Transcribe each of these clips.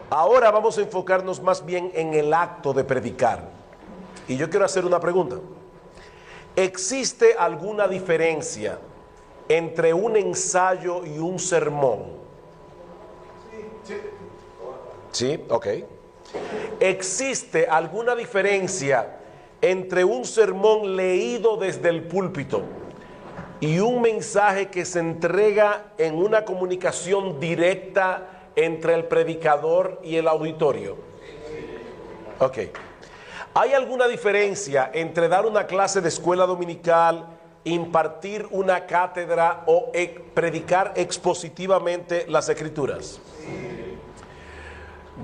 Ahora vamos a enfocarnos más bien en el acto de predicar. Y yo quiero hacer una pregunta. ¿Existe alguna diferencia entre un ensayo y un sermón? Sí, ok. ¿Existe alguna diferencia entre un sermón leído desde el púlpito y un mensaje que se entrega en una comunicación directa entre el predicador y el auditorio? Ok. ¿Hay alguna diferencia entre dar una clase de escuela dominical, impartir una cátedra o predicar expositivamente las escrituras?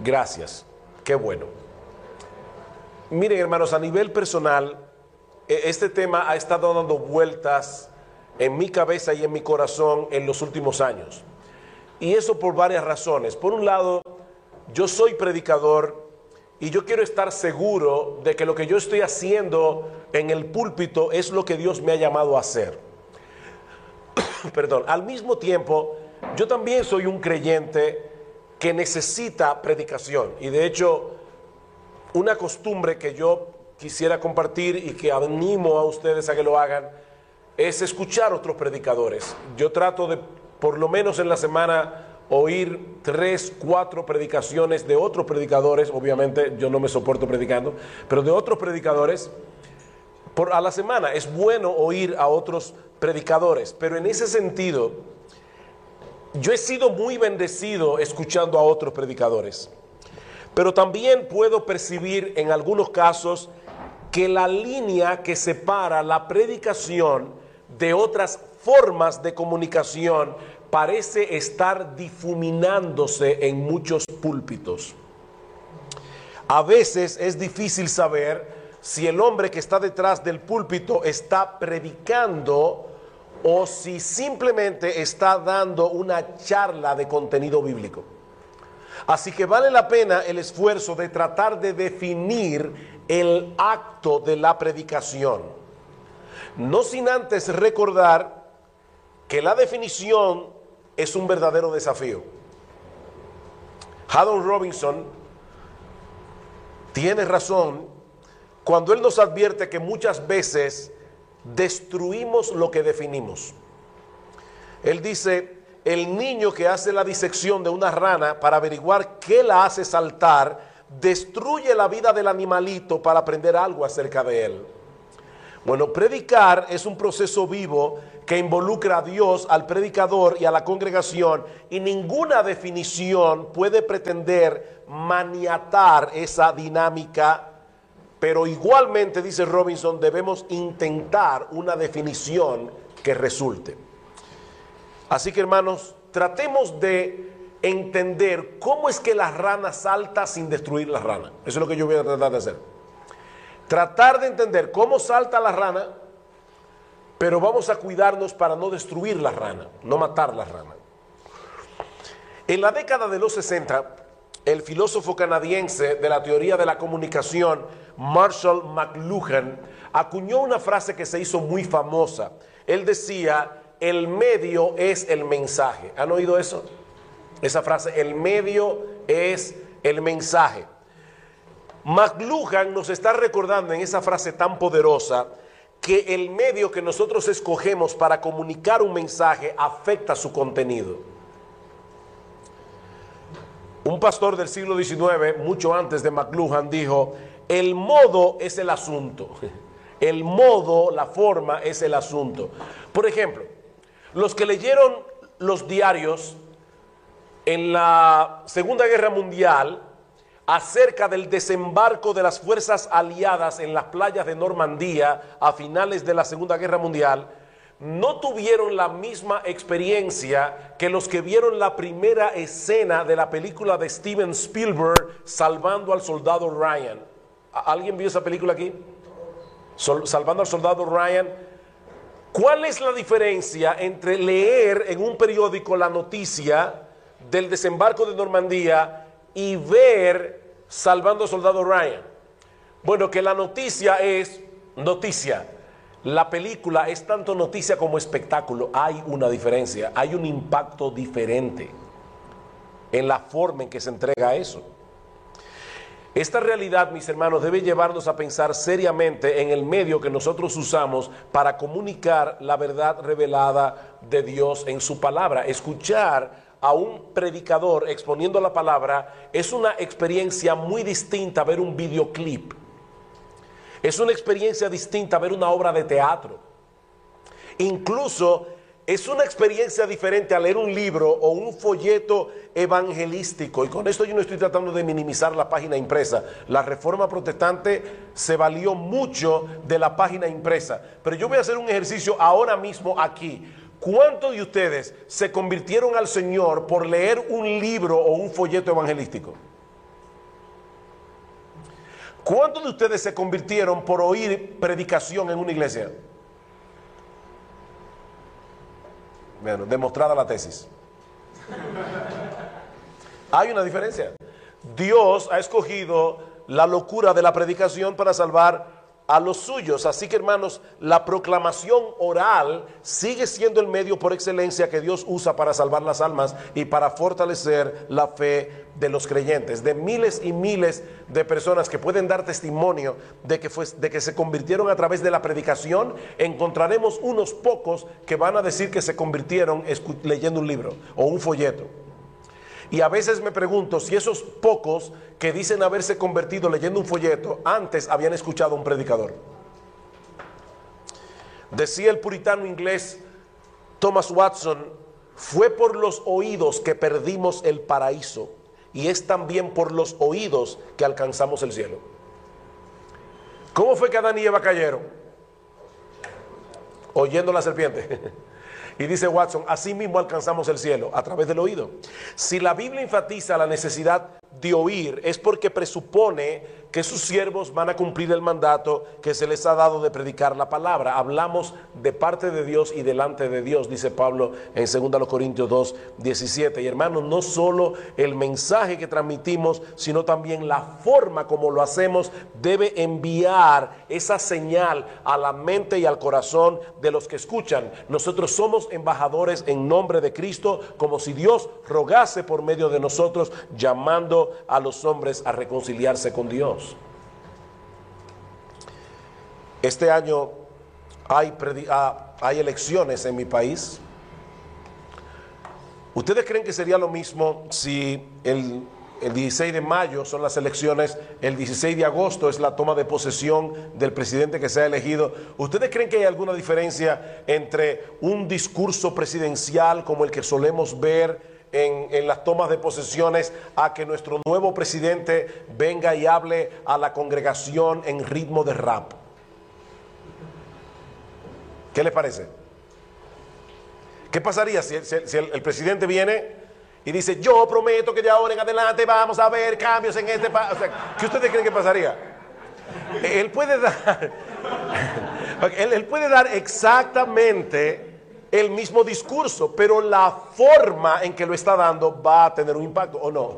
Gracias. Qué bueno. Miren, hermanos, a nivel personal, este tema ha estado dando vueltas en mi cabeza y en mi corazón en los últimos años. Y eso por varias razones. Por un lado, yo soy predicador y yo quiero estar seguro de que lo que yo estoy haciendo en el púlpito es lo que Dios me ha llamado a hacer. Perdón. Al mismo tiempo, yo también soy un creyente que necesita predicación. Y de hecho, una costumbre que yo quisiera compartir y que animo a ustedes a que lo hagan es escuchar a otros predicadores. Yo trato de, por lo menos en la semana, oír 3, 4 predicaciones de otros predicadores. Obviamente yo no me soporto predicando, pero de otros predicadores a la semana. Es bueno oír a otros predicadores, pero en ese sentido yo he sido muy bendecido escuchando a otros predicadores, pero también puedo percibir en algunos casos que la línea que separa la predicación de otras formas de comunicación parece estar difuminándose en muchos púlpitos. A veces es difícil saber si el hombre que está detrás del púlpito está predicando o si simplemente está dando una charla de contenido bíblico. Así que vale la pena el esfuerzo de tratar de definir el acto de la predicación, no sin antes recordar que la definición es un verdadero desafío. Haddon Robinson tiene razón cuando él nos advierte que muchas veces destruimos lo que definimos. Él dice: el niño que hace la disección de una rana para averiguar qué la hace saltar, destruye la vida del animalito para aprender algo acerca de él. Bueno, predicar es un proceso vivo que involucra a Dios, al predicador y a la congregación, y ninguna definición puede pretender maniatar esa dinámica. Pero igualmente, dice Robinson, debemos intentar una definición que resulte. Así que, hermanos, tratemos de entender cómo es que la rana salta sin destruir la rana. Eso es lo que yo voy a tratar de hacer. Tratar de entender cómo salta la rana, pero vamos a cuidarnos para no destruir la rana, no matar la rana. En la década de los 60, el filósofo canadiense de la teoría de la comunicación, Marshall McLuhan, acuñó una frase que se hizo muy famosa. Él decía: el medio es el mensaje. ¿Han oído eso? Esa frase, el medio es el mensaje. McLuhan nos está recordando en esa frase tan poderosa que el medio que nosotros escogemos para comunicar un mensaje afecta su contenido. Un pastor del siglo XIX, mucho antes de McLuhan, dijo: el modo es el asunto. El modo, la forma es el asunto. Por ejemplo, los que leyeron los diarios en la Segunda Guerra Mundial acerca del desembarco de las fuerzas aliadas en las playas de Normandía a finales de la Segunda Guerra Mundial, no tuvieron la misma experiencia que los que vieron la primera escena de la película de Steven Spielberg, Salvando al Soldado Ryan. ¿Alguien vio esa película aquí? Salvando al Soldado Ryan. ¿Cuál es la diferencia entre leer en un periódico la noticia del desembarco de Normandía y ver Salvando al Soldado Ryan? Bueno, que la noticia es noticia. La película es tanto noticia como espectáculo. Hay una diferencia, hay un impacto diferente. en la forma en que se entrega eso. Esta realidad, mis hermanos, debe llevarnos a pensar seriamente en el medio que nosotros usamos para comunicar la verdad revelada de Dios en su palabra. Escuchar a un predicador exponiendo la palabra es una experiencia muy distinta a ver un videoclip. Es una experiencia distinta a ver una obra de teatro. Incluso es una experiencia diferente a leer un libro o un folleto evangelístico. Y con esto yo no estoy tratando de minimizar la página impresa. La Reforma Protestante se valió mucho de la página impresa. Pero yo voy a hacer un ejercicio ahora mismo aquí. ¿Cuántos de ustedes se convirtieron al Señor por leer un libro o un folleto evangelístico? ¿Cuántos de ustedes se convirtieron por oír predicación en una iglesia? Bueno, demostrada la tesis. Hay una diferencia. Dios ha escogido la locura de la predicación para salvar a los suyos. Así que, hermanos, la proclamación oral sigue siendo el medio por excelencia que Dios usa para salvar las almas y para fortalecer la fe de los creyentes. De miles y miles de personas que pueden dar testimonio de que se convirtieron a través de la predicación, encontraremos unos pocos que van a decir que se convirtieron leyendo un libro o un folleto. Y a veces me pregunto si esos pocos que dicen haberse convertido leyendo un folleto antes habían escuchado a un predicador. Decía el puritano inglés Thomas Watson: fue por los oídos que perdimos el paraíso, y es también por los oídos que alcanzamos el cielo. ¿Cómo fue que Adán y Eva cayeron? Oyendo la serpiente. Y dice Watson: así mismo alcanzamos el cielo, a través del oído. Si la Biblia enfatiza la necesidad de oír, es porque presupone que sus siervos van a cumplir el mandato que se les ha dado de predicar la palabra. Hablamos de parte de Dios y delante de Dios, dice Pablo en 2 Corintios 2:17. Y hermanos, no solo el mensaje que transmitimos, sino también la forma como lo hacemos debe enviar esa señal a la mente y al corazón de los que escuchan. Nosotros somos embajadores en nombre de Cristo, como si Dios rogase por medio de nosotros, llamando a los hombres a reconciliarse con Dios. Este año hay elecciones en mi país. ¿Ustedes creen que sería lo mismo si el 16 de mayo son las elecciones, el 16 de agosto es la toma de posesión del presidente que se ha elegido? ¿Ustedes creen que hay alguna diferencia entre un discurso presidencial como el que solemos ver en las tomas de posesiones a que nuestro nuevo presidente venga y hable a la congregación en ritmo de rap? ¿Qué les parece? ¿Qué pasaría si el presidente viene y dice: yo prometo que de ahora en adelante vamos a ver cambios en este país? O sea, ¿qué ustedes creen que pasaría? Él puede dar él puede dar exactamente el mismo discurso, pero la forma en que lo está dando va a tener un impacto, ¿o no?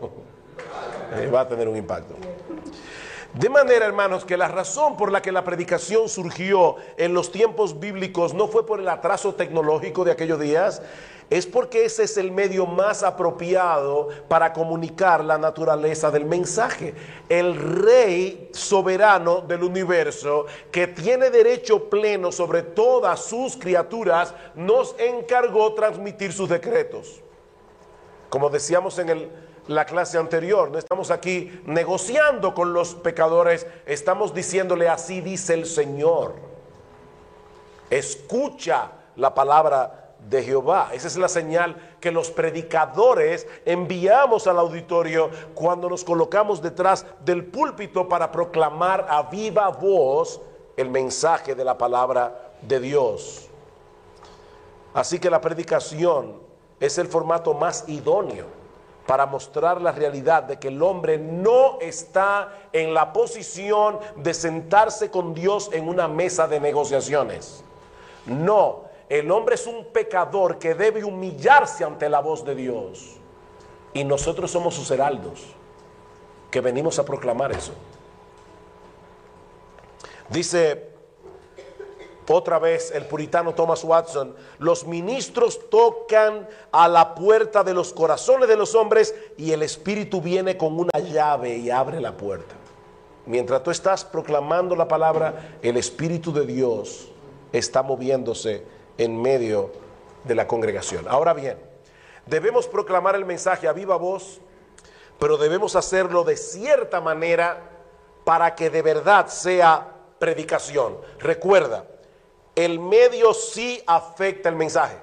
Va a tener un impacto. De manera, hermanos, que la razón por la que la predicación surgió en los tiempos bíblicos no fue por el atraso tecnológico de aquellos días, es porque ese es el medio más apropiado para comunicar la naturaleza del mensaje. El Rey soberano del universo, que tiene derecho pleno sobre todas sus criaturas, nos encargó transmitir sus decretos. Como decíamos en la clase anterior, no estamos aquí negociando con los pecadores, estamos diciéndole: así dice el Señor. Escucha la palabra de Jehová. Esa es la señal que los predicadores enviamos al auditorio cuando nos colocamos detrás del púlpito para proclamar a viva voz el mensaje de la palabra de Dios. Así que la predicación es el formato más idóneo para mostrar la realidad de que el hombre no está en la posición de sentarse con Dios en una mesa de negociaciones. No, el hombre es un pecador que debe humillarse ante la voz de Dios. Y nosotros somos sus heraldos, que venimos a proclamar eso. Dice Otra vez el puritano Thomas Watson: los ministros tocan a la puerta de los corazones de los hombres y el Espíritu viene con una llave y abre la puerta. Mientras tú estás proclamando la palabra, el Espíritu de Dios está moviéndose en medio de la congregación. Ahora bien, debemos proclamar el mensaje a viva voz, pero debemos hacerlo de cierta manera para que de verdad sea predicación. Recuerda, el medio sí afecta el mensaje.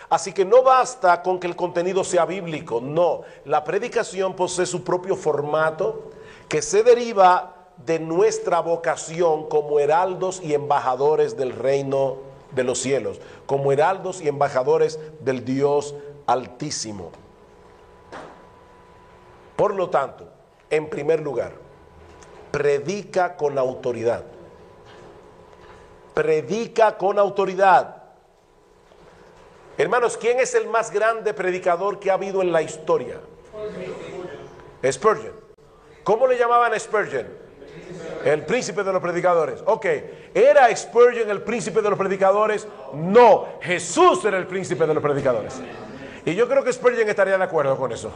Así que no basta con que el contenido sea bíblico, no. La predicación posee su propio formato que se deriva de nuestra vocación como heraldos y embajadores del reino de los cielos, como heraldos y embajadores del Dios Altísimo. Por lo tanto, en primer lugar, predica con autoridad. Predica con autoridad. Hermanos, ¿quién es el más grande predicador que ha habido en la historia? Spurgeon. ¿Cómo le llamaban a Spurgeon? El príncipe de los predicadores. Ok, ¿era Spurgeon el príncipe de los predicadores? No, Jesús era el príncipe de los predicadores. Y yo creo que Spurgeon estaría de acuerdo con eso,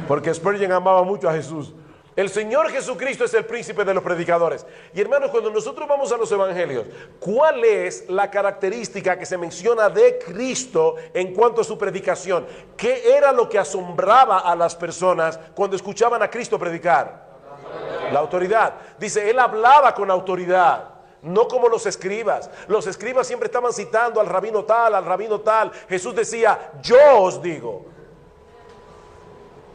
porque Spurgeon amaba mucho a Jesús. El Señor Jesucristo es el príncipe de los predicadores. Y hermanos, cuando nosotros vamos a los evangelios, ¿cuál es la característica que se menciona de Cristo en cuanto a su predicación? ¿Qué era lo que asombraba a las personas cuando escuchaban a Cristo predicar? La autoridad. Dice, él hablaba con autoridad, no como los escribas. Los escribas siempre estaban citando al rabino tal, al rabino tal. Jesús decía, yo os digo.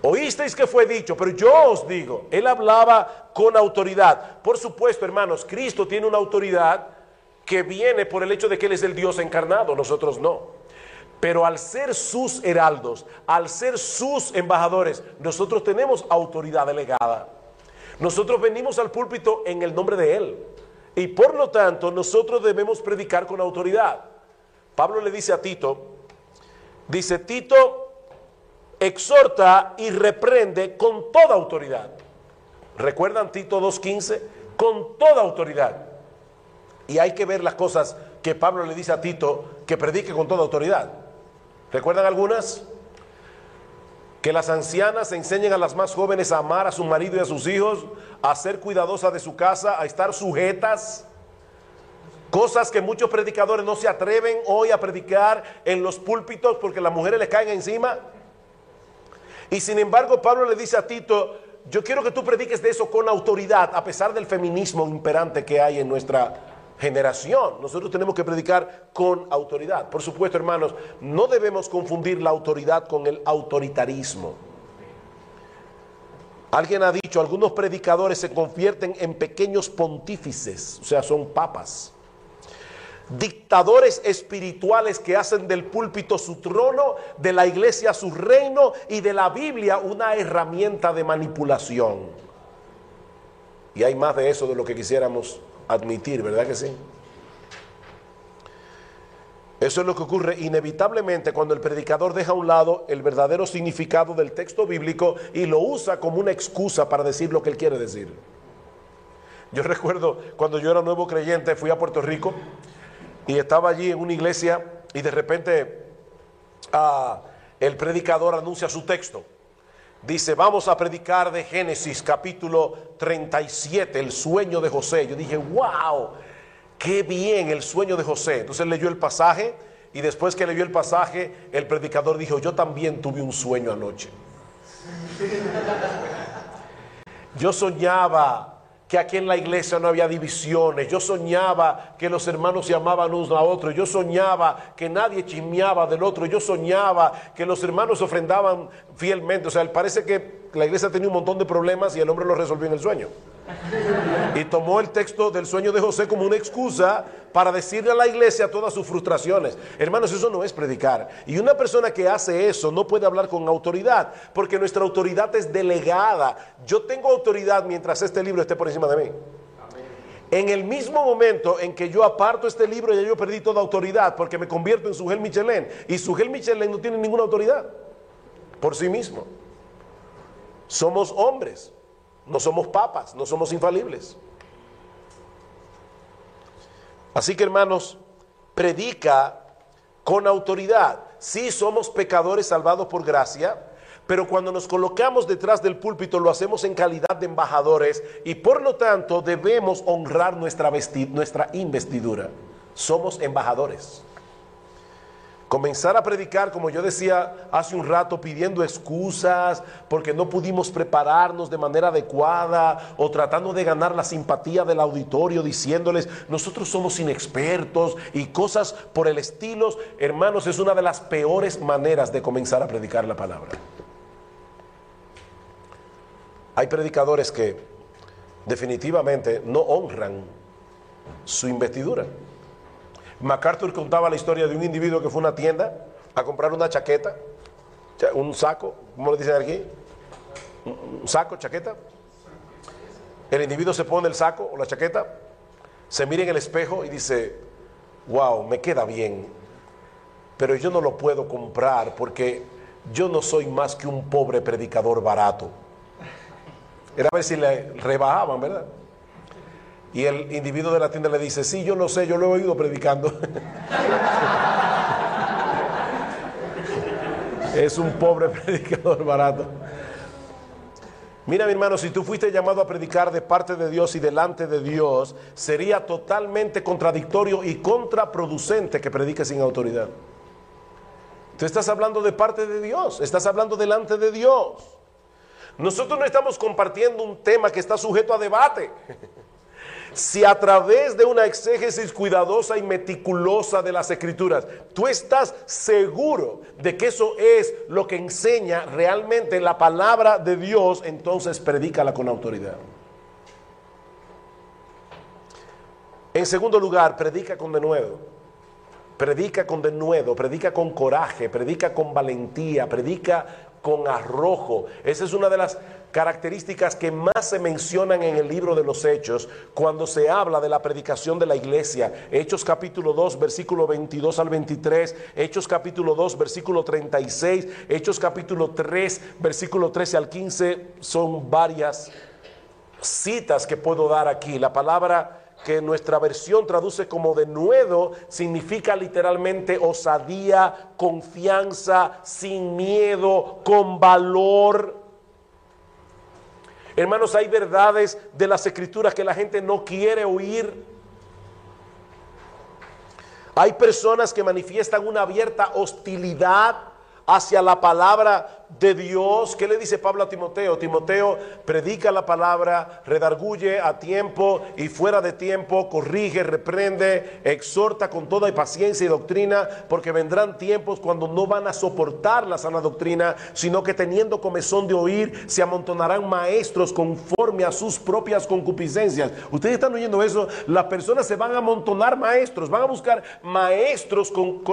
Oísteis que fue dicho, pero yo os digo. Él hablaba con autoridad. Por supuesto, hermanos, Cristo tiene una autoridad que viene por el hecho de que Él es el Dios encarnado, nosotros no. Pero al ser sus heraldos, al ser sus embajadores, nosotros tenemos autoridad delegada. Nosotros venimos al púlpito en el nombre de Él. Y por lo tanto, nosotros debemos predicar con autoridad. Pablo le dice a Tito, dice, Tito, exhorta y reprende con toda autoridad. ¿Recuerdan Tito 2:15? Con toda autoridad. Y hay que ver las cosas que Pablo le dice a Tito que predique con toda autoridad. ¿Recuerdan algunas? Que las ancianas enseñen a las más jóvenes a amar a su marido y a sus hijos, a ser cuidadosas de su casa, a estar sujetas. Cosas que muchos predicadores no se atreven hoy a predicar en los púlpitos porque las mujeres les caen encima. Y sin embargo, Pablo le dice a Tito, yo quiero que tú prediques de eso con autoridad, a pesar del feminismo imperante que hay en nuestra generación. Nosotros tenemos que predicar con autoridad. Por supuesto, hermanos, no debemos confundir la autoridad con el autoritarismo. Alguien ha dicho, algunos predicadores se convierten en pequeños pontífices, o sea, son papas. Dictadores espirituales que hacen del púlpito su trono, de la iglesia su reino y de la Biblia una herramienta de manipulación. Y hay más de eso de lo que quisiéramos admitir, ¿verdad que sí? Eso es lo que ocurre inevitablemente cuando el predicador deja a un lado el verdadero significado del texto bíblico y lo usa como una excusa para decir lo que él quiere decir. Yo recuerdo cuando yo era nuevo creyente, fui a Puerto Rico y estaba allí en una iglesia y de repente el predicador anuncia su texto. Dice, vamos a predicar de Génesis capítulo 37, el sueño de José. Yo dije, wow, qué bien el sueño de José. Entonces leyó el pasaje y después que leyó el pasaje, el predicador dijo, yo también tuve un sueño anoche. Yo soñaba que aquí en la iglesia no había divisiones. Yo soñaba que los hermanos se amaban unos a otros. Yo soñaba que nadie chismeaba del otro. Yo soñaba que los hermanos ofrendaban fielmente. O sea, parece que la iglesia tenía un montón de problemas y el hombre los resolvió en el sueño. Y tomó el texto del sueño de José como una excusa para decirle a la iglesia todas sus frustraciones. Hermanos, eso no es predicar. Y una persona que hace eso no puede hablar con autoridad, porque nuestra autoridad es delegada. Yo tengo autoridad mientras este libro esté por encima de mí. En el mismo momento en que yo aparto este libro, ya yo perdí toda autoridad, porque me convierto en Sugel Michelén. Y Sugel Michelén no tiene ninguna autoridad por sí mismo. Somos hombres. No somos papas, no somos infalibles. Así que, hermanos, predica con autoridad. Sí, somos pecadores salvados por gracia, pero cuando nos colocamos detrás del púlpito lo hacemos en calidad de embajadores y por lo tanto debemos honrar nuestra investidura. Somos embajadores. Comenzar a predicar, como yo decía hace un rato, pidiendo excusas porque no pudimos prepararnos de manera adecuada o tratando de ganar la simpatía del auditorio diciéndoles nosotros somos inexpertos y cosas por el estilo, hermanos, es una de las peores maneras de comenzar a predicar la palabra. Hay predicadores que definitivamente no honran su investidura. MacArthur contaba la historia de un individuo que fue a una tienda a comprar una chaqueta, un saco, ¿cómo le dicen aquí? Un saco, chaqueta. El individuo se pone el saco o la chaqueta, se mira en el espejo y dice, wow, me queda bien, pero yo no lo puedo comprar porque yo no soy más que un pobre predicador barato. Era a ver si le rebajaban, ¿verdad? Y el individuo de la tienda le dice, sí, yo lo sé, yo lo he oído predicando. Es un pobre predicador barato. Mira, mi hermano, si tú fuiste llamado a predicar de parte de Dios y delante de Dios, sería totalmente contradictorio y contraproducente que prediques sin autoridad. Tú estás hablando de parte de Dios, estás hablando delante de Dios. Nosotros no estamos compartiendo un tema que está sujeto a debate. Si a través de una exégesis cuidadosa y meticulosa de las Escrituras, tú estás seguro de que eso es lo que enseña realmente la palabra de Dios, entonces predícala con autoridad. En segundo lugar, predica con denuedo. Predica con denuedo, predica con coraje, predica con valentía, predica con arrojo. Esa es una de las características que más se mencionan en el libro de los Hechos cuando se habla de la predicación de la iglesia. Hechos capítulo 2 versículo 22 al 23, Hechos capítulo 2 versículo 36, Hechos capítulo 3 versículo 13 al 15. Son varias citas que puedo dar aquí. La palabra que nuestra versión traduce como denuedo significa literalmente osadía, confianza, sin miedo, con valor. Hermanos, hay verdades de las Escrituras que la gente no quiere oír. Hay personas que manifiestan una abierta hostilidad hacia la palabra de Dios. ¿Qué le dice Pablo a Timoteo? Timoteo, predica la palabra, redarguye a tiempo y fuera de tiempo, corrige, reprende, exhorta con toda paciencia y doctrina, porque vendrán tiempos cuando no van a soportar la sana doctrina, sino que teniendo comezón de oír, se amontonarán maestros conforme a sus propias concupiscencias. Ustedes están oyendo eso, las personas se van a amontonar maestros, van a buscar maestros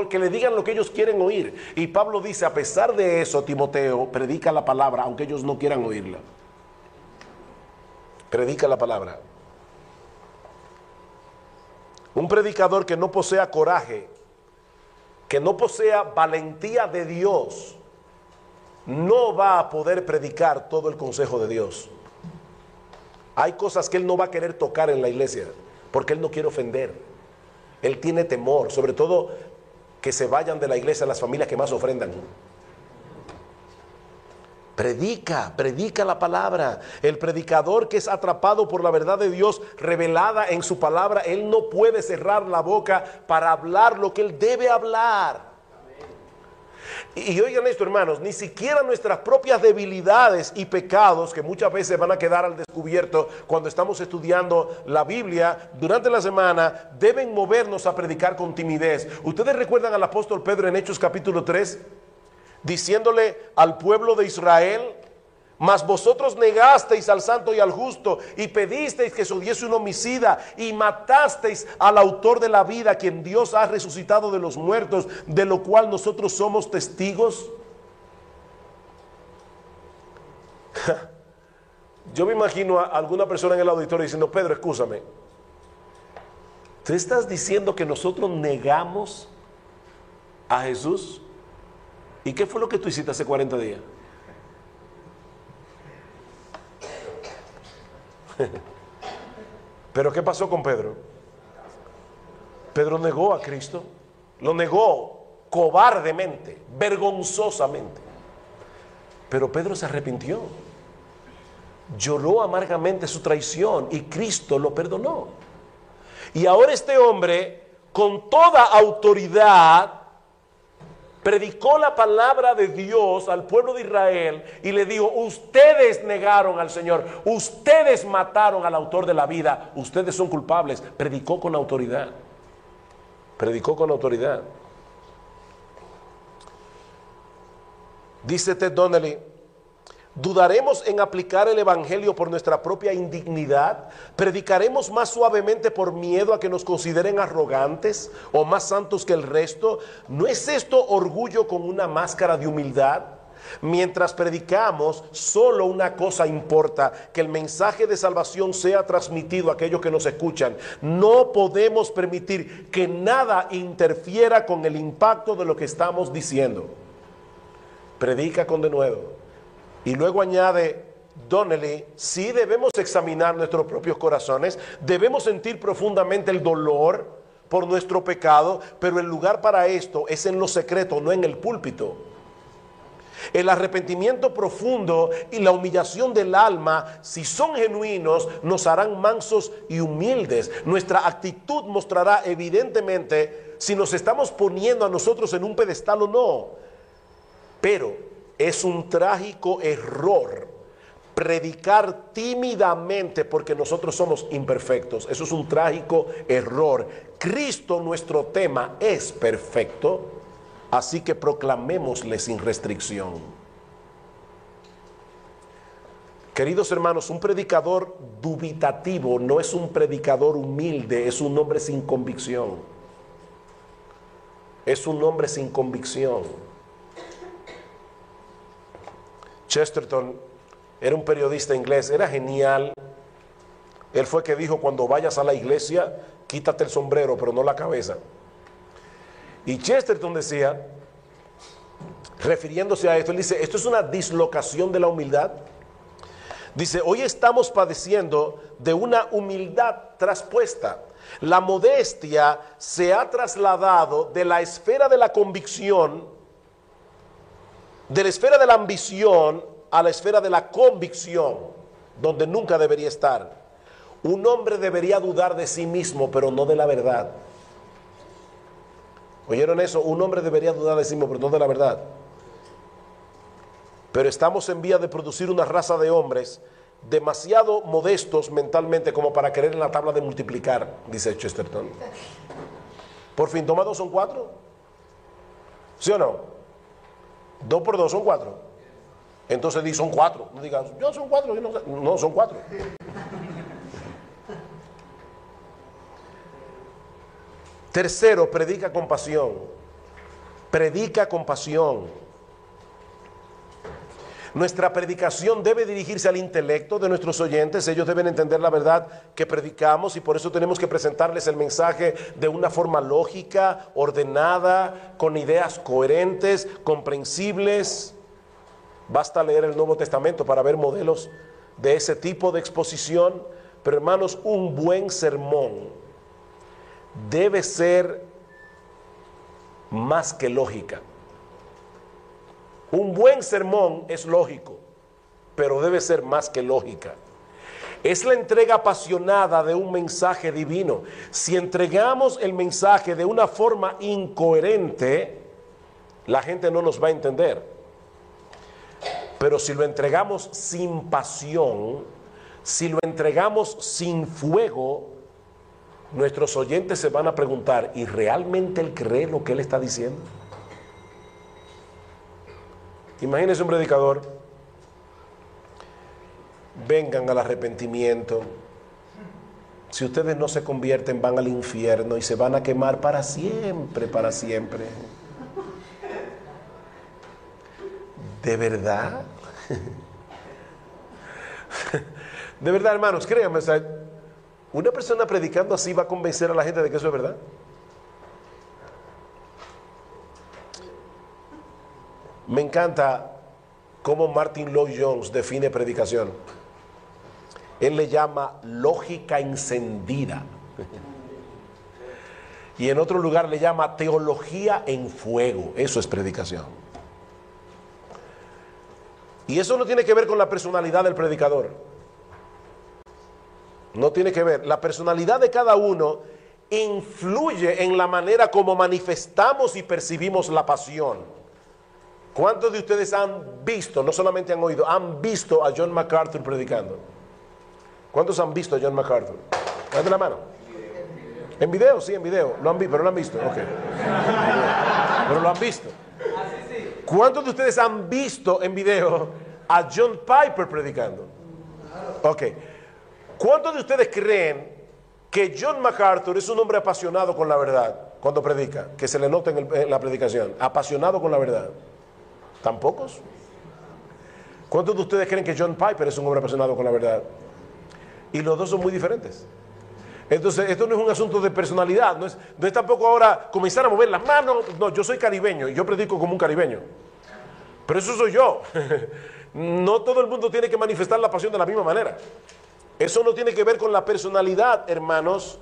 que le digan lo que ellos quieren oír. Y Pablo dice, a pesar de eso, Timoteo, predica la palabra, aunque ellos no quieran oírla. Predica la palabra. Un predicador que no posea coraje, que no posea valentía de Dios, no va a poder predicar todo el consejo de Dios. Hay cosas que él no va a querer tocar en la iglesia, porque él no quiere ofender. Él tiene temor, sobre todo que se vayan de la iglesia las familias que más ofrendan. Predica la palabra. El predicador que es atrapado por la verdad de Dios revelada en su palabra, él no puede cerrar la boca para hablar lo que él debe hablar. Y oigan esto, hermanos, ni siquiera nuestras propias debilidades y pecados, que muchas veces van a quedar al descubierto cuando estamos estudiando la Biblia durante la semana, deben movernos a predicar con timidez. ¿Ustedes recuerdan al apóstol Pedro en Hechos capítulo 3? Diciéndole al pueblo de Israel, mas vosotros negasteis al santo y al justo y pedisteis que se diese un homicida y matasteis al autor de la vida, quien Dios ha resucitado de los muertos, de lo cual nosotros somos testigos. Yo me imagino a alguna persona en el auditorio diciendo, Pedro, escúchame, ¿tú estás diciendo que nosotros negamos a Jesús? ¿Y qué fue lo que tú hiciste hace 40 días? Pero ¿qué pasó con Pedro? Pedro negó a Cristo, lo negó cobardemente, vergonzosamente. Pero Pedro se arrepintió, lloró amargamente su traición y Cristo lo perdonó. Y ahora este hombre, con toda autoridad, predicó la palabra de Dios al pueblo de Israel y le dijo: ustedes negaron al Señor, ustedes mataron al autor de la vida, ustedes son culpables. Predicó con autoridad. Predicó con autoridad. Dice Ted Donnelly: ¿dudaremos en aplicar el evangelio por nuestra propia indignidad? ¿Predicaremos más suavemente por miedo a que nos consideren arrogantes o más santos que el resto? ¿No es esto orgullo con una máscara de humildad? Mientras predicamos, solo una cosa importa: que el mensaje de salvación sea transmitido a aquellos que nos escuchan. No podemos permitir que nada interfiera con el impacto de lo que estamos diciendo. Predica con denuedo. Y luego añade Donnelly: sí debemos examinar nuestros propios corazones, debemos sentir profundamente el dolor por nuestro pecado, pero el lugar para esto es en lo secreto, no en el púlpito. El arrepentimiento profundo y la humillación del alma, si son genuinos, nos harán mansos y humildes. Nuestra actitud mostrará evidentemente si nos estamos poniendo a nosotros en un pedestal o no. Pero es un trágico error predicar tímidamente porque nosotros somos imperfectos. Eso es un trágico error. Cristo, nuestro tema, es perfecto, así que proclamémosle sin restricción. Queridos hermanos, un predicador dubitativo no es un predicador humilde, es un hombre sin convicción. Es un hombre sin convicción. Chesterton era un periodista inglés, era genial. Él fue que dijo: cuando vayas a la iglesia, quítate el sombrero, pero no la cabeza. Y Chesterton decía, refiriéndose a esto, él dice: esto es una dislocación de la humildad. Dice: hoy estamos padeciendo de una humildad traspuesta. La modestia se ha trasladado de la esfera de la convicción, de la esfera de la ambición, a la esfera de la convicción, donde nunca debería estar. Un hombre debería dudar de sí mismo, pero no de la verdad. ¿Oyeron eso? Un hombre debería dudar de sí mismo, pero no de la verdad. Pero estamos en vía de producir una raza de hombres demasiado modestos mentalmente como para querer en la tabla de multiplicar, dice Chesterton. Por fin, ¿toma 2 son 4? ¿Sí o no? 2 por 2 son 4. Entonces di: son 4. No digas: yo son 4. Yo no, no, son 4. Tercero, predica con pasión. Predica con pasión. Nuestra predicación debe dirigirse al intelecto de nuestros oyentes. Ellos deben entender la verdad que predicamos y por eso tenemos que presentarles el mensaje de una forma lógica, ordenada, con ideas coherentes, comprensibles. Basta leer el Nuevo Testamento para ver modelos de ese tipo de exposición. Pero hermanos, un buen sermón debe ser más que lógica. Un buen sermón es lógico, pero debe ser más que lógica. Es la entrega apasionada de un mensaje divino. Si entregamos el mensaje de una forma incoherente, la gente no nos va a entender. Pero si lo entregamos sin pasión, si lo entregamos sin fuego, nuestros oyentes se van a preguntar: ¿y realmente él cree lo que él está diciendo? Imagínense un predicador: vengan al arrepentimiento, si ustedes no se convierten van al infierno y se van a quemar para siempre, para siempre. ¿De verdad? De verdad, hermanos, créanme, o sea, una persona predicando así va a convencer a la gente de que eso es verdad. Me encanta cómo Martin Lloyd-Jones define predicación. Él le llama lógica encendida. Y en otro lugar le llama teología en fuego. Eso es predicación. Y eso no tiene que ver con la personalidad del predicador. No tiene que ver. La personalidad de cada uno influye en la manera como manifestamos y percibimos la pasión. ¿Cuántos de ustedes han visto, no solamente han oído, han visto a John MacArthur predicando? ¿Cuántos han visto a John MacArthur? Levante la mano. En video, sí, en video. Lo han visto, pero lo han visto. Ok. Pero lo han visto. ¿Cuántos de ustedes han visto en video a John Piper predicando? Ok. ¿Cuántos de ustedes creen que John MacArthur es un hombre apasionado con la verdad cuando predica? Que se le nota en la predicación. Apasionado con la verdad. ¿Tan pocos? ¿Cuántos de ustedes creen que John Piper es un hombre apasionado con la verdad? Y los dos son muy diferentes. Entonces, esto no es un asunto de personalidad, no es tampoco ahora comenzar a mover las manos. No, yo soy caribeño y yo predico como un caribeño. Pero eso soy yo. No todo el mundo tiene que manifestar la pasión de la misma manera. Eso no tiene que ver con la personalidad, hermanos.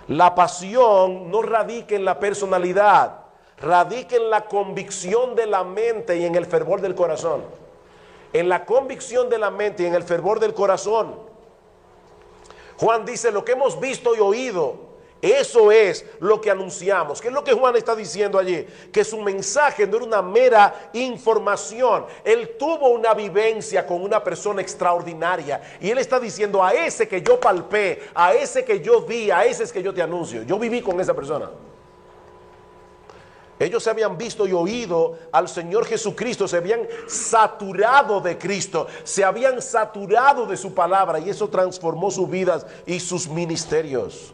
La pasión no radica en la personalidad, radica en la convicción de la mente y en el fervor del corazón. En la convicción de la mente y en el fervor del corazón. Juan dice, lo que hemos visto y oído, eso es lo que anunciamos. ¿Qué es lo que Juan está diciendo allí? Que su mensaje no era una mera información. Él tuvo una vivencia con una persona extraordinaria. Y él está diciendo, a ese que yo palpé, a ese que yo vi, a ese es que yo te anuncio. Yo viví con esa persona. Ellos se habían visto y oído al Señor Jesucristo, se habían saturado de Cristo, se habían saturado de su palabra y eso transformó sus vidas y sus ministerios.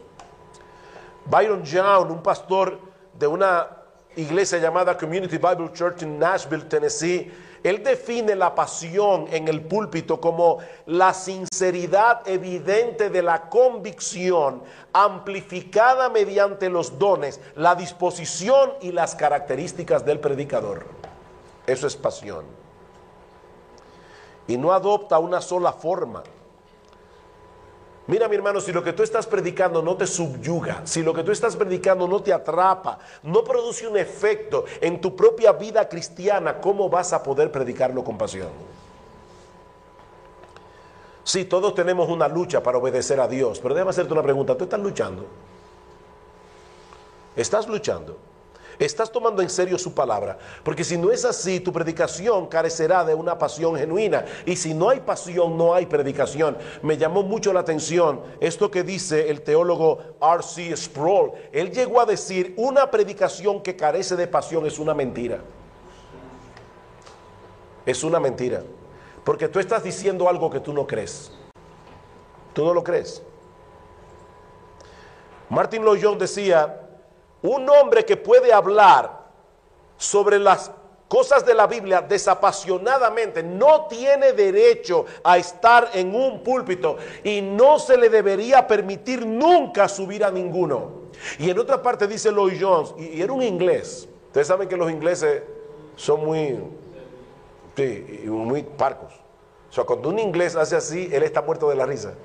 Byron Young, un pastor de una iglesia llamada Community Bible Church en Nashville, Tennessee, él define la pasión en el púlpito como la sinceridad evidente de la convicción amplificada mediante los dones, la disposición y las características del predicador. Eso es pasión. Y no adopta una sola forma. Mira, mi hermano, si lo que tú estás predicando no te subyuga, si lo que tú estás predicando no te atrapa, no produce un efecto en tu propia vida cristiana, ¿cómo vas a poder predicarlo con pasión? Sí, todos tenemos una lucha para obedecer a Dios, pero déjame hacerte una pregunta. ¿Tú estás luchando? ¿Estás luchando? ¿Estás tomando en serio su palabra? Porque si no es así, tu predicación carecerá de una pasión genuina. Y si no hay pasión, no hay predicación. Me llamó mucho la atención esto que dice el teólogo R.C. Sproul. Él llegó a decir, una predicación que carece de pasión es una mentira. Es una mentira. Porque tú estás diciendo algo que tú no crees. Tú no lo crees. Martin Lloyd-Jones decía, un hombre que puede hablar sobre las cosas de la Biblia desapasionadamente no tiene derecho a estar en un púlpito y no se le debería permitir nunca subir a ninguno. Y en otra parte dice Lloyd-Jones, y era un inglés. Ustedes saben que los ingleses son muy parcos. O sea, cuando un inglés hace así, él está muerto de la risa.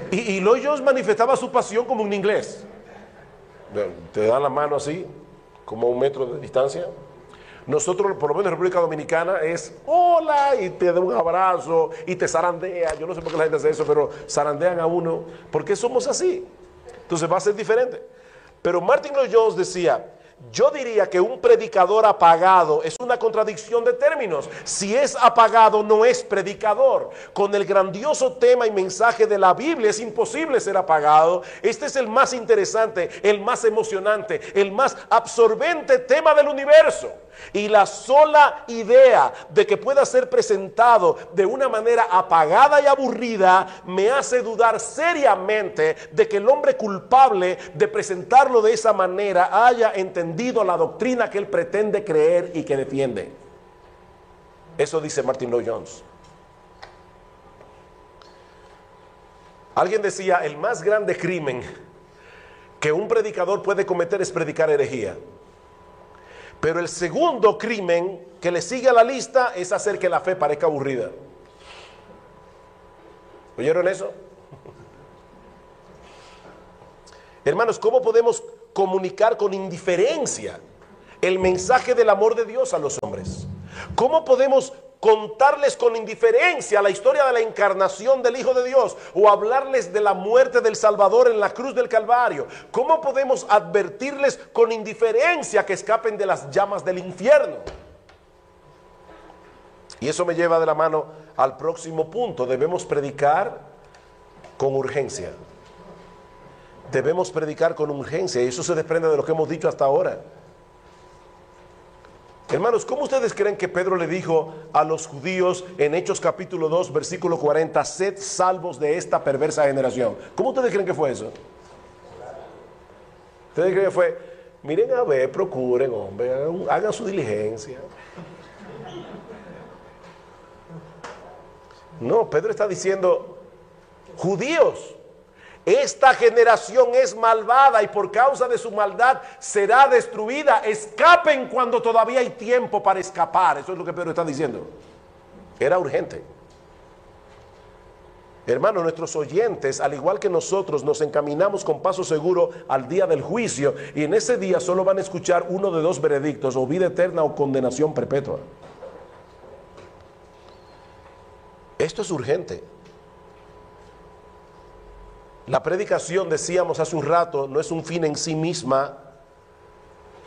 Y Lloyd-Jones manifestaba su pasión como un inglés. Te dan la mano así, como a 1 metro de distancia. Nosotros, por lo menos en República Dominicana, es hola, y te da un abrazo, y te zarandea. Yo no sé por qué la gente hace eso, pero zarandean a uno, porque somos así. Entonces va a ser diferente. Pero Martin Lloyd-Jones decía, yo diría que un predicador apagado es una contradicción de términos. Si es apagado, no es predicador. Con el grandioso tema y mensaje de la Biblia es imposible ser apagado. Este es el más interesante, el más emocionante, el más absorbente tema del universo. Y la sola idea de que pueda ser presentado de una manera apagada y aburrida me hace dudar seriamente de que el hombre culpable de presentarlo de esa manera haya entendido la doctrina que él pretende creer y que defiende. Eso dice Martin Lloyd-Jones. Alguien decía, el más grande crimen que un predicador puede cometer es predicar herejía. Pero el segundo crimen que le sigue a la lista es hacer que la fe parezca aburrida. ¿Oyeron eso? Hermanos, ¿cómo podemos comunicar con indiferencia el mensaje del amor de Dios a los hombres? ¿Cómo podemos contarles con indiferencia la historia de la encarnación del Hijo de Dios o hablarles de la muerte del Salvador en la cruz del Calvario? ¿Cómo podemos advertirles con indiferencia que escapen de las llamas del infierno? Y eso me lleva de la mano al próximo punto. Debemos predicar con urgencia. Debemos predicar con urgencia, y eso se desprende de lo que hemos dicho hasta ahora. Hermanos, ¿cómo ustedes creen que Pedro le dijo a los judíos en Hechos capítulo 2, versículo 40, sed salvos de esta perversa generación? ¿Cómo ustedes creen que fue eso? ¿Ustedes creen que fue, miren a ver, procuren, hombre, hagan su diligencia? No, Pedro está diciendo, judíos, esta generación es malvada y por causa de su maldad será destruida. Escapen cuando todavía hay tiempo para escapar. Eso es lo que Pedro está diciendo. Era urgente. Hermanos, nuestros oyentes, al igual que nosotros, nos encaminamos con paso seguro al día del juicio. Y en ese día solo van a escuchar uno de dos veredictos: o vida eterna o condenación perpetua. Esto es urgente. La predicación, decíamos hace un rato, no es un fin en sí misma.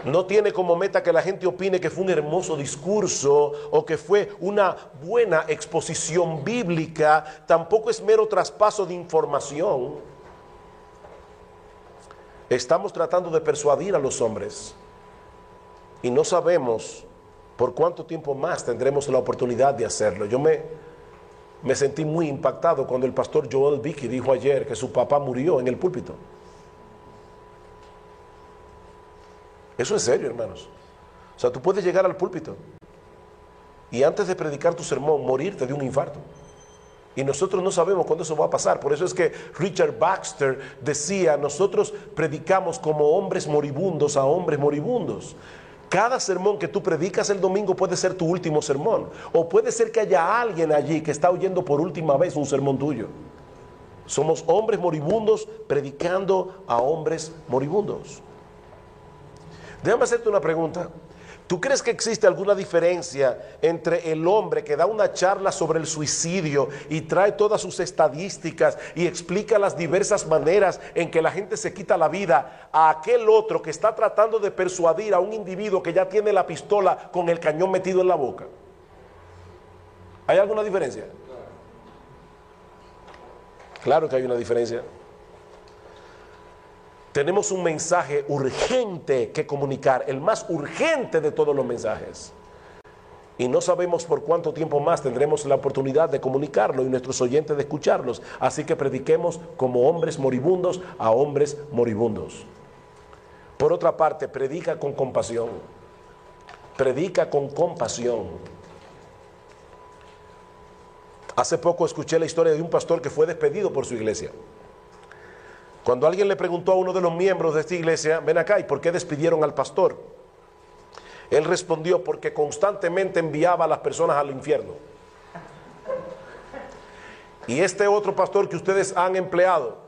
No tiene como meta que la gente opine que fue un hermoso discurso o que fue una buena exposición bíblica. Tampoco es mero traspaso de información. Estamos tratando de persuadir a los hombres y no sabemos por cuánto tiempo más tendremos la oportunidad de hacerlo. Yo me sentí muy impactado cuando el pastor Joel Vicky dijo ayer que su papá murió en el púlpito. Eso es serio, hermanos. O sea, tú puedes llegar al púlpito y antes de predicar tu sermón morirte de un infarto. Y nosotros no sabemos cuándo eso va a pasar. Por eso es que Richard Baxter decía, nosotros predicamos como hombres moribundos a hombres moribundos. Cada sermón que tú predicas el domingo puede ser tu último sermón. O puede ser que haya alguien allí que está oyendo por última vez un sermón tuyo. Somos hombres moribundos predicando a hombres moribundos. Déjame hacerte una pregunta. ¿Tú crees que existe alguna diferencia entre el hombre que da una charla sobre el suicidio y trae todas sus estadísticas y explica las diversas maneras en que la gente se quita la vida, a aquel otro que está tratando de persuadir a un individuo que ya tiene la pistola con el cañón metido en la boca? ¿Hay alguna diferencia? Claro que hay una diferencia. Tenemos un mensaje urgente que comunicar, el más urgente de todos los mensajes. Y no sabemos por cuánto tiempo más tendremos la oportunidad de comunicarlo y nuestros oyentes de escucharlos. Así que prediquemos como hombres moribundos a hombres moribundos. Por otra parte, predica con compasión. Predica con compasión. Hace poco escuché la historia de un pastor que fue despedido por su iglesia. Cuando alguien le preguntó a uno de los miembros de esta iglesia, ven acá, ¿y por qué despidieron al pastor? Él respondió, porque constantemente enviaba a las personas al infierno. Y este otro pastor que ustedes han empleado,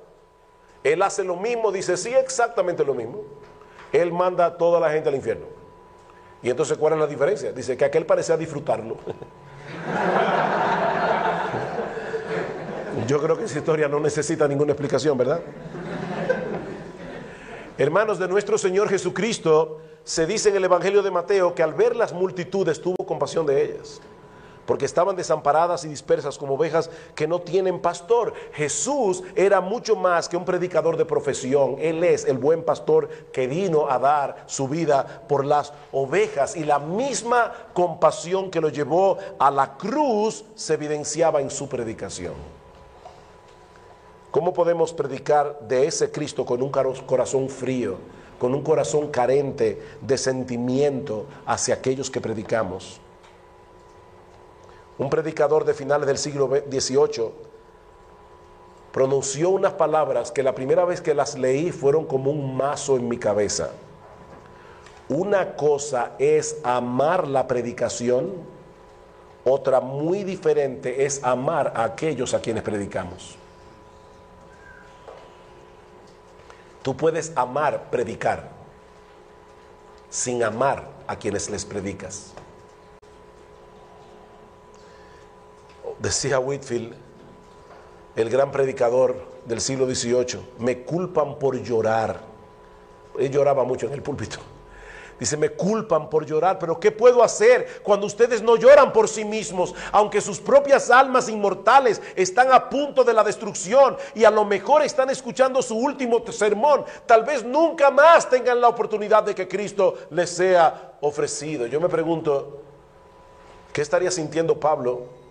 él hace lo mismo, dice, sí, exactamente lo mismo. Él manda a toda la gente al infierno. Y entonces, ¿cuál es la diferencia? Dice que aquel parecía disfrutarlo. Yo creo que esa historia no necesita ninguna explicación, ¿verdad? Hermanos, de nuestro Señor Jesucristo se dice en el Evangelio de Mateo que al ver las multitudes tuvo compasión de ellas, porque estaban desamparadas y dispersas como ovejas que no tienen pastor. Jesús era mucho más que un predicador de profesión. Él es el buen pastor que vino a dar su vida por las ovejas, y la misma compasión que lo llevó a la cruz se evidenciaba en su predicación. ¿Cómo podemos predicar de ese Cristo con un corazón frío, con un corazón carente de sentimiento hacia aquellos que predicamos? Un predicador de finales del siglo XVIII pronunció unas palabras que la primera vez que las leí fueron como un mazo en mi cabeza. Una cosa es amar la predicación, Otra muy diferente es amar a aquellos a quienes predicamos. Tú puedes amar predicar sin amar a quienes les predicas. Decía Whitefield, el gran predicador del siglo XVIII, me culpan por llorar. Él lloraba mucho en el púlpito. Dice, me culpan por llorar, pero ¿qué puedo hacer cuando ustedes no lloran por sí mismos? Aunque sus propias almas inmortales están a punto de la destrucción y a lo mejor están escuchando su último sermón, tal vez nunca más tengan la oportunidad de que Cristo les sea ofrecido. Yo me pregunto, ¿qué estaría sintiendo Pablo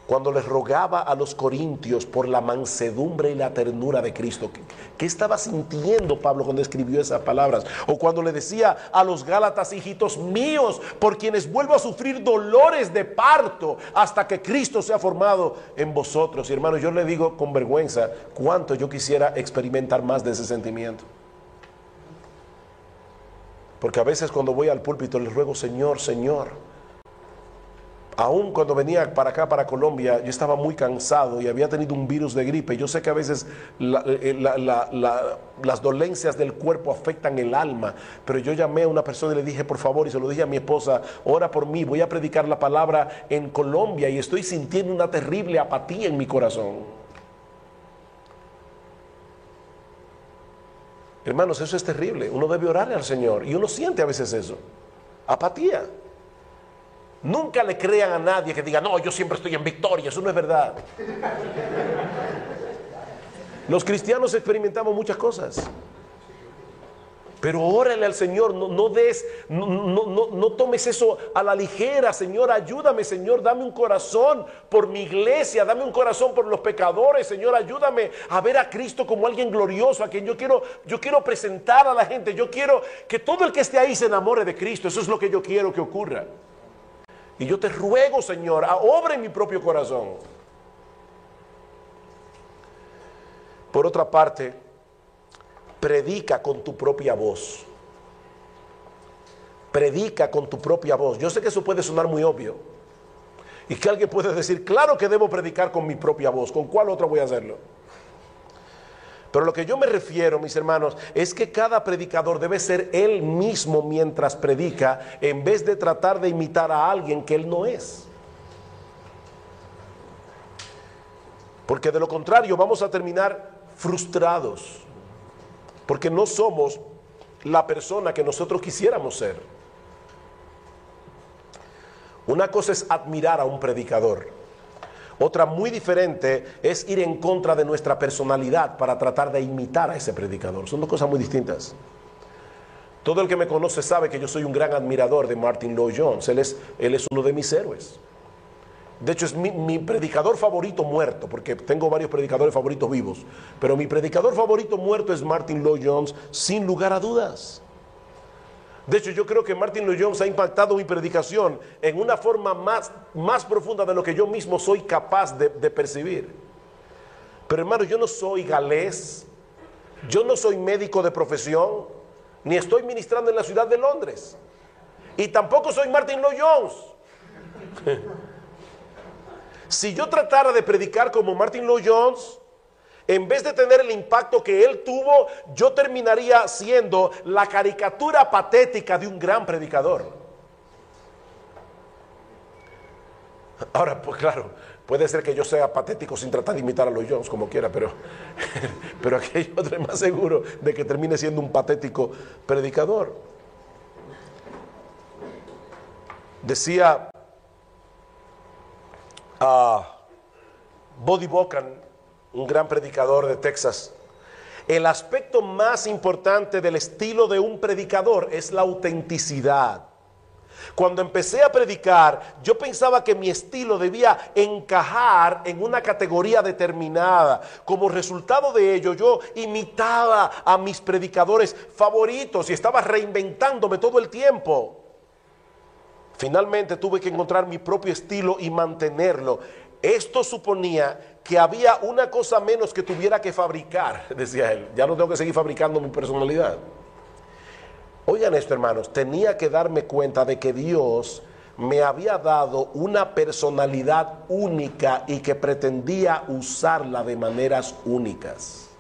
cuando les rogaba a los corintios por la mansedumbre y la ternura de Cristo? ¿Qué estaba sintiendo Pablo cuando escribió esas palabras? O cuando le decía a los gálatas, hijitos míos, por quienes vuelvo a sufrir dolores de parto hasta que Cristo sea formado en vosotros. Y hermanos, yo le digo con vergüenza cuánto yo quisiera experimentar más de ese sentimiento. Porque a veces cuando voy al púlpito les ruego, Señor, Señor. Aún cuando venía para acá, para Colombia, yo estaba muy cansado y había tenido un virus de gripe. Yo sé que a veces las dolencias del cuerpo afectan el alma, pero yo llamé a una persona y le dije, por favor, y se lo dije a mi esposa, ora por mí, voy a predicar la palabra en Colombia y estoy sintiendo una terrible apatía en mi corazón. Hermanos, eso es terrible. Uno debe orarle al Señor y uno siente a veces eso, apatía. Nunca le crean a nadie que diga, no, yo siempre estoy en victoria. Eso no es verdad. Los cristianos experimentamos muchas cosas, pero órale al Señor, no tomes eso a la ligera. Señor, ayúdame, Señor, dame un corazón por mi iglesia, dame un corazón por los pecadores. Señor, ayúdame a ver a Cristo como alguien glorioso, a quien yo quiero presentar a la gente. Yo quiero que todo el que esté ahí se enamore de Cristo. Eso es lo que yo quiero que ocurra. Y yo te ruego, Señor, obra en mi propio corazón. Por otra parte, predica con tu propia voz. Predica con tu propia voz. Yo sé que eso puede sonar muy obvio. Y que alguien puede decir, claro que debo predicar con mi propia voz. ¿Con cuál otra voy a hacerlo? Pero lo que yo me refiero, mis hermanos, es que cada predicador debe ser él mismo mientras predica, en vez de tratar de imitar a alguien que él no es. Porque de lo contrario vamos a terminar frustrados, porque no somos la persona que nosotros quisiéramos ser. Una cosa es admirar a un predicador. Otra muy diferente es ir en contra de nuestra personalidad para tratar de imitar a ese predicador. Son dos cosas muy distintas. Todo el que me conoce sabe que yo soy un gran admirador de Martin Lloyd-Jones. Él es uno de mis héroes. De hecho, es mi predicador favorito muerto, porque tengo varios predicadores favoritos vivos. Pero mi predicador favorito muerto es Martin Lloyd-Jones, sin lugar a dudas. De hecho, yo creo que Martin Lloyd-Jones ha impactado mi predicación en una forma más profunda de lo que yo mismo soy capaz de percibir. Pero hermano, yo no soy galés, yo no soy médico de profesión, ni estoy ministrando en la ciudad de Londres, y tampoco soy Martin Lloyd-Jones. Si yo tratara de predicar como Martin Lloyd-Jones, en vez de tener el impacto que él tuvo, yo terminaría siendo la caricatura patética de un gran predicador. Ahora, pues claro, puede ser que yo sea patético sin tratar de imitar a Lloyd-Jones como quiera, pero aquello es más seguro de que termine siendo un patético predicador. Decía Buddy Buchan, un gran predicador de Texas, el aspecto más importante del estilo de un predicador es la autenticidad. Cuando empecé a predicar, yo pensaba que mi estilo debía encajar en una categoría determinada. Como resultado de ello, yo imitaba a mis predicadores favoritos y estaba reinventándome todo el tiempo. Finalmente tuve que encontrar mi propio estilo y mantenerlo. Esto suponía que había una cosa menos que tuviera que fabricar, decía él. Ya no tengo que seguir fabricando mi personalidad. Oigan esto, hermanos, tenía que darme cuenta de que Dios me había dado una personalidad única y que pretendía usarla de maneras únicas.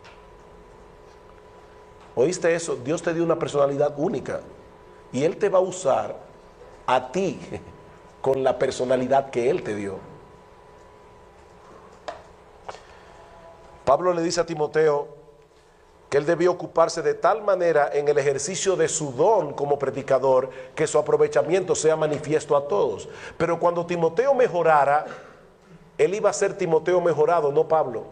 ¿Oíste eso? Dios te dio una personalidad única y Él te va a usar a ti con la personalidad que Él te dio. Pablo le dice a Timoteo que él debía ocuparse de tal manera en el ejercicio de su don como predicador que su aprovechamiento sea manifiesto a todos. Pero cuando Timoteo mejorara, él iba a ser Timoteo mejorado, no Pablo.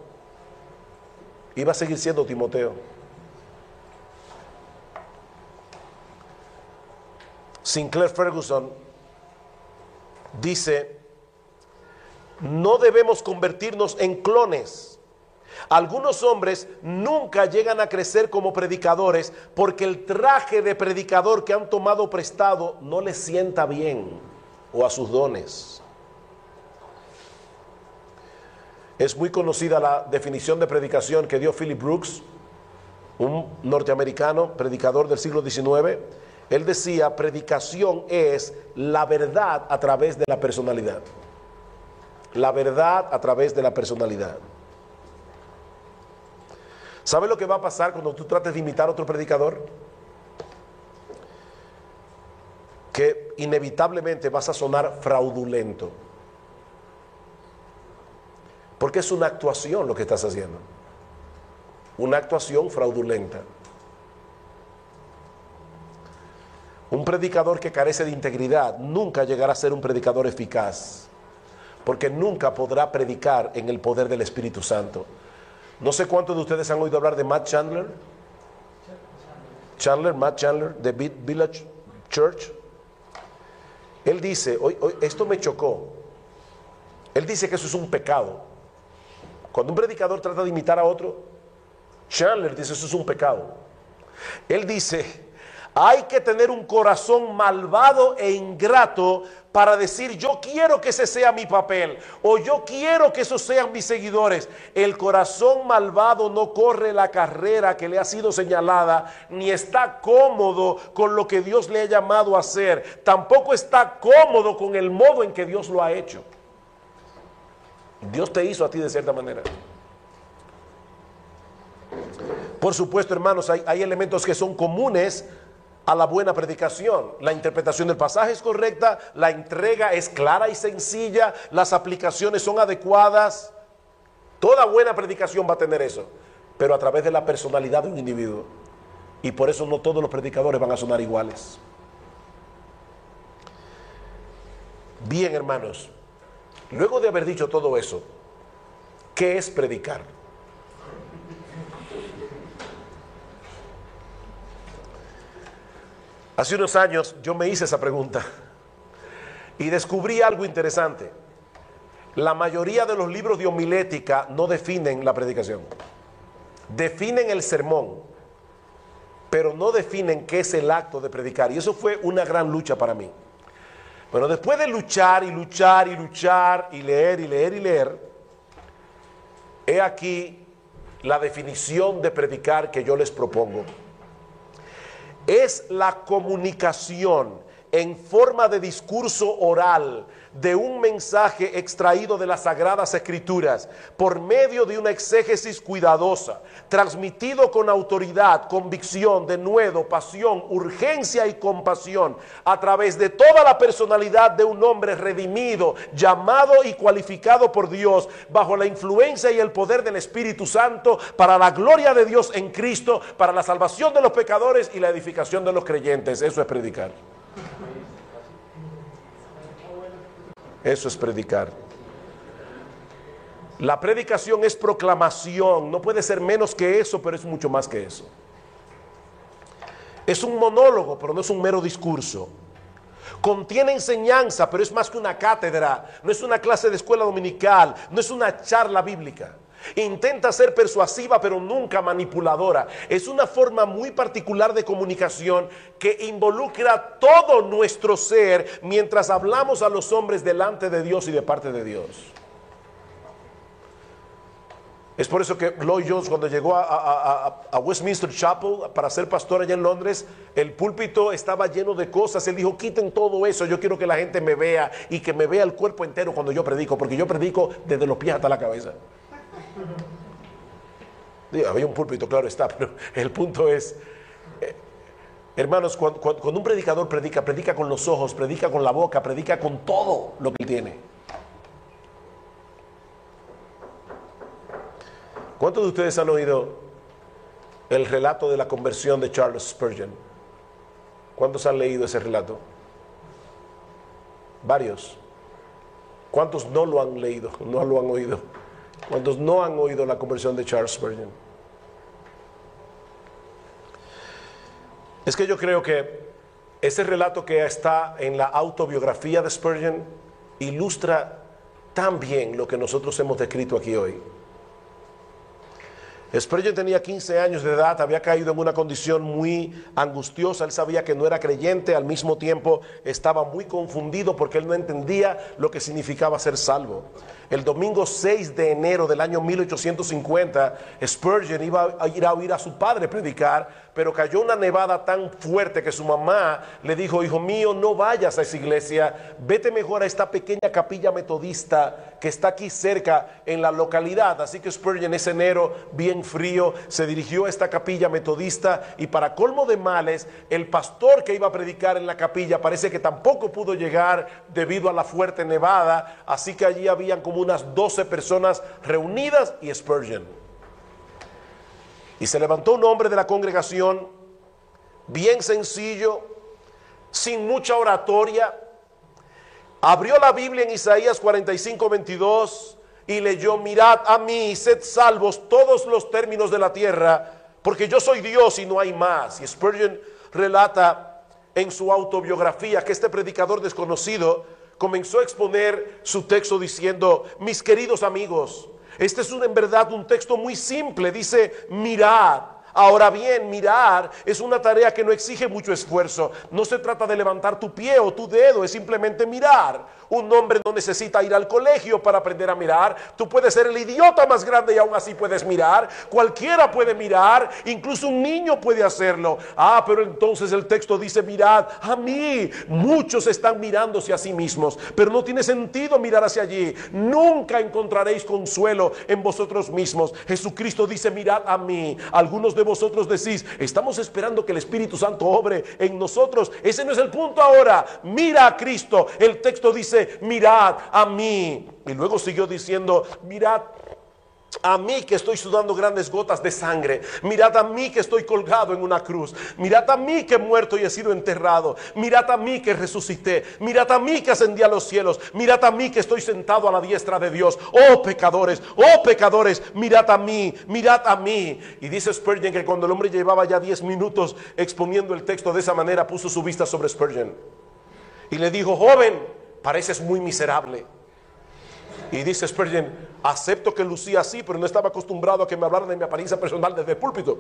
Iba a seguir siendo Timoteo. Sinclair Ferguson dice: no debemos convertirnos en clones. Algunos hombres nunca llegan a crecer como predicadores porque el traje de predicador que han tomado prestado no les sienta bien o a sus dones. Es muy conocida la definición de predicación que dio Philip Brooks, un norteamericano, predicador del siglo XIX. Él decía: predicación es la verdad a través de la personalidad. La verdad a través de la personalidad. ¿Sabes lo que va a pasar cuando tú trates de imitar a otro predicador? Que inevitablemente vas a sonar fraudulento. Porque es una actuación lo que estás haciendo. Una actuación fraudulenta. Un predicador que carece de integridad nunca llegará a ser un predicador eficaz, porque nunca podrá predicar en el poder del Espíritu Santo. No sé cuántos de ustedes han oído hablar de Matt Chandler. Matt Chandler, de Village Church. Él dice, esto me chocó. Él dice que eso es un pecado. Cuando un predicador trata de imitar a otro, Chandler dice eso es un pecado. Él dice: hay que tener un corazón malvado e ingrato para decir yo quiero que ese sea mi papel o yo quiero que esos sean mis seguidores. El corazón malvado no corre la carrera que le ha sido señalada, ni está cómodo con lo que Dios le ha llamado a hacer. Tampoco está cómodo con el modo en que Dios lo ha hecho. Dios te hizo a ti de cierta manera. Por supuesto, hermanos, hay elementos que son comunes a la buena predicación. La interpretación del pasaje es correcta, la entrega es clara y sencilla, las aplicaciones son adecuadas. Toda buena predicación va a tener eso, pero a través de la personalidad de un individuo. Y por eso no todos los predicadores van a sonar iguales. Bien, hermanos, luego de haber dicho todo eso, ¿qué es predicar? Hace unos años yo me hice esa pregunta y descubrí algo interesante. La mayoría de los libros de homilética no definen la predicación. Definen el sermón, pero no definen qué es el acto de predicar. Y eso fue una gran lucha para mí. Bueno, después de luchar y luchar y luchar y leer y leer y leer, he aquí la definición de predicar que yo les propongo. Es la comunicación en forma de discurso oral de un mensaje extraído de las Sagradas Escrituras por medio de una exégesis cuidadosa, transmitido con autoridad, convicción, denuedo, pasión, urgencia y compasión a través de toda la personalidad de un hombre redimido, llamado y cualificado por Dios bajo la influencia y el poder del Espíritu Santo para la gloria de Dios en Cristo, para la salvación de los pecadores y la edificación de los creyentes. Eso es predicar. Eso es predicar. La predicación es proclamación, no puede ser menos que eso, pero es mucho más que eso. Es un monólogo, pero no es un mero discurso. Contiene enseñanza, pero es más que una cátedra, no es una clase de escuela dominical, no es una charla bíblica. Intenta ser persuasiva, pero nunca manipuladora. Es una forma muy particular de comunicación que involucra todo nuestro ser mientras hablamos a los hombres delante de Dios y de parte de Dios. Es por eso que Lloyd Jones, cuando llegó a Westminster Chapel para ser pastor allá en Londres, el púlpito estaba lleno de cosas. Él dijo, quiten todo eso, yo quiero que la gente me vea y que me vea el cuerpo entero cuando yo predico, porque yo predico desde los pies hasta la cabeza. Digo, había un púlpito, claro está, pero el punto es, hermanos, cuando un predicador predica con los ojos, predica con la boca, predica con todo lo que él tiene. ¿Cuántos de ustedes han oído el relato de la conversión de Charles Spurgeon? ¿Cuántos han leído ese relato? Varios. ¿Cuántos no lo han leído? No lo han oído. ¿Cuántos no han oído la conversión de Charles Spurgeon? Es que yo creo que ese relato que está en la autobiografía de Spurgeon ilustra tan bien lo que nosotros hemos descrito aquí hoy. Spurgeon tenía 15 años de edad, había caído en una condición muy angustiosa. Él sabía que no era creyente, al mismo tiempo estaba muy confundido porque él no entendía lo que significaba ser salvo. El domingo 6 de enero del año 1850, Spurgeon iba a ir a oír a su padre predicar, pero cayó una nevada tan fuerte que su mamá le dijo, hijo mío, no vayas a esa iglesia, vete mejor a esta pequeña capilla metodista que está aquí cerca en la localidad. Así que Spurgeon ese enero, bien frío, se dirigió a esta capilla metodista y para colmo de males, el pastor que iba a predicar en la capilla parece que tampoco pudo llegar debido a la fuerte nevada, así que allí habían como unas 12 personas reunidas y Spurgeon. Y se levantó un hombre de la congregación, bien sencillo, sin mucha oratoria, abrió la Biblia en Isaías 45:22 y leyó, mirad a mí, sed salvos todos los términos de la tierra, porque yo soy Dios y no hay más. Y Spurgeon relata en su autobiografía que este predicador desconocido comenzó a exponer su texto diciendo, mis queridos amigos, este es en verdad un texto muy simple, dice, mirad. Ahora bien, mirar es una tarea que no exige mucho esfuerzo. No se trata de levantar tu pie o tu dedo, es simplemente mirar. Un hombre no necesita ir al colegio para aprender a mirar. Tú puedes ser el idiota más grande y aún así puedes mirar. Cualquiera puede mirar, incluso un niño puede hacerlo. Pero entonces el texto dice, mirad a mí. Muchos están mirándose a sí mismos, pero no tiene sentido mirar hacia allí. Nunca encontraréis consuelo en vosotros mismos. Jesucristo dice, mirad a mí. Algunos de vosotros decís, estamos esperando que el Espíritu Santo obre en nosotros. Ese no es el punto ahora. Mira a Cristo. El texto dice, mirad a mí. Y luego siguió diciendo, mirad a mí que estoy sudando grandes gotas de sangre. Mirad a mí que estoy colgado en una cruz. Mirad a mí que he muerto y he sido enterrado. Mirad a mí que resucité. Mirad a mí que ascendí a los cielos. Mirad a mí que estoy sentado a la diestra de Dios. Oh pecadores, mirad a mí, mirad a mí. Y dice Spurgeon que cuando el hombre llevaba ya 10 minutos exponiendo el texto de esa manera, puso su vista sobre Spurgeon y le dijo, joven, pareces muy miserable. Y dice Spurgeon, acepto que lucía así, pero no estaba acostumbrado a que me hablaran de mi apariencia personal desde el púlpito.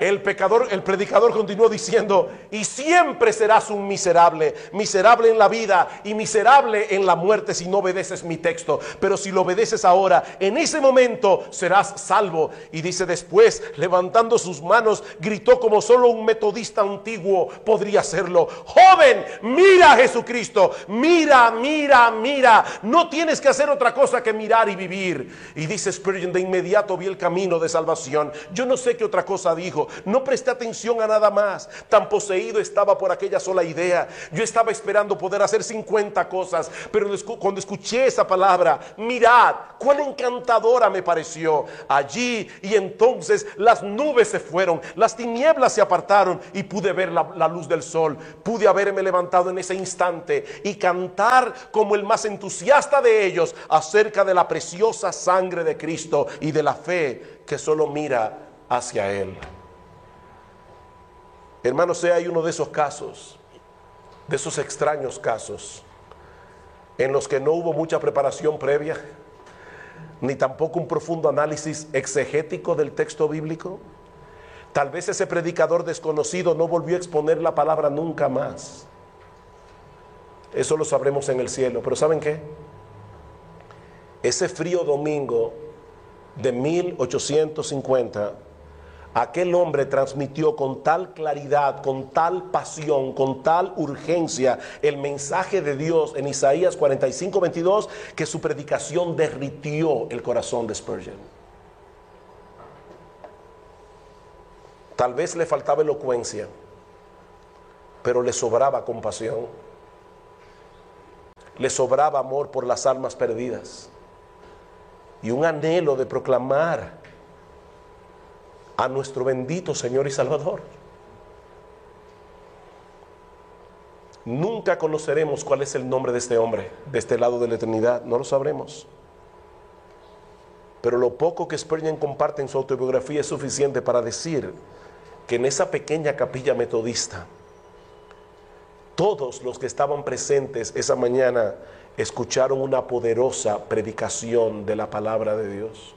El predicador continuó diciendo, y siempre serás un miserable, miserable en la vida y miserable en la muerte si no obedeces mi texto. Pero si lo obedeces ahora, en ese momento serás salvo. Y dice después, levantando sus manos, gritó como solo un metodista antiguo podría hacerlo, joven, mira a Jesucristo, mira, mira, mira. No tienes que hacer otra cosa que mirar y vivir. Y dice Spurgeon, de inmediato vi el camino de salvación. Yo no sé qué otra cosa dijo. No presté atención a nada más. Tan poseído estaba por aquella sola idea. Yo estaba esperando poder hacer 50 cosas, pero cuando escuché esa palabra, mirad, cuán encantadora me pareció. Allí y entonces las nubes se fueron, las tinieblas se apartaron y pude ver la luz del sol. Pude haberme levantado en ese instante y cantar como el más entusiasta de ellos acerca de la preciosa sangre de Cristo y de la fe que solo mira hacia Él. Hermanos, sea hay uno de esos casos, de esos extraños casos, en los que no hubo mucha preparación previa, ni tampoco un profundo análisis exegético del texto bíblico. Tal vez ese predicador desconocido no volvió a exponer la palabra nunca más. Eso lo sabremos en el cielo. Pero ¿saben qué? Ese frío domingo de 1850, aquel hombre transmitió con tal claridad, con tal pasión, con tal urgencia el mensaje de Dios en Isaías 45:22, que su predicación derritió el corazón de Spurgeon. Tal vez le faltaba elocuencia, pero le sobraba compasión, le sobraba amor por las almas perdidas y un anhelo de proclamar a nuestro bendito Señor y Salvador. Nunca conoceremos cuál es el nombre de este hombre de este lado de la eternidad, no lo sabremos. Pero lo poco que Spurgeon comparte en su autobiografía es suficiente para decir que en esa pequeña capilla metodista, todos los que estaban presentes esa mañana escucharon una poderosa predicación de la palabra de Dios.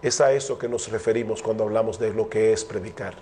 Es a eso que nos referimos cuando hablamos de lo que es predicar.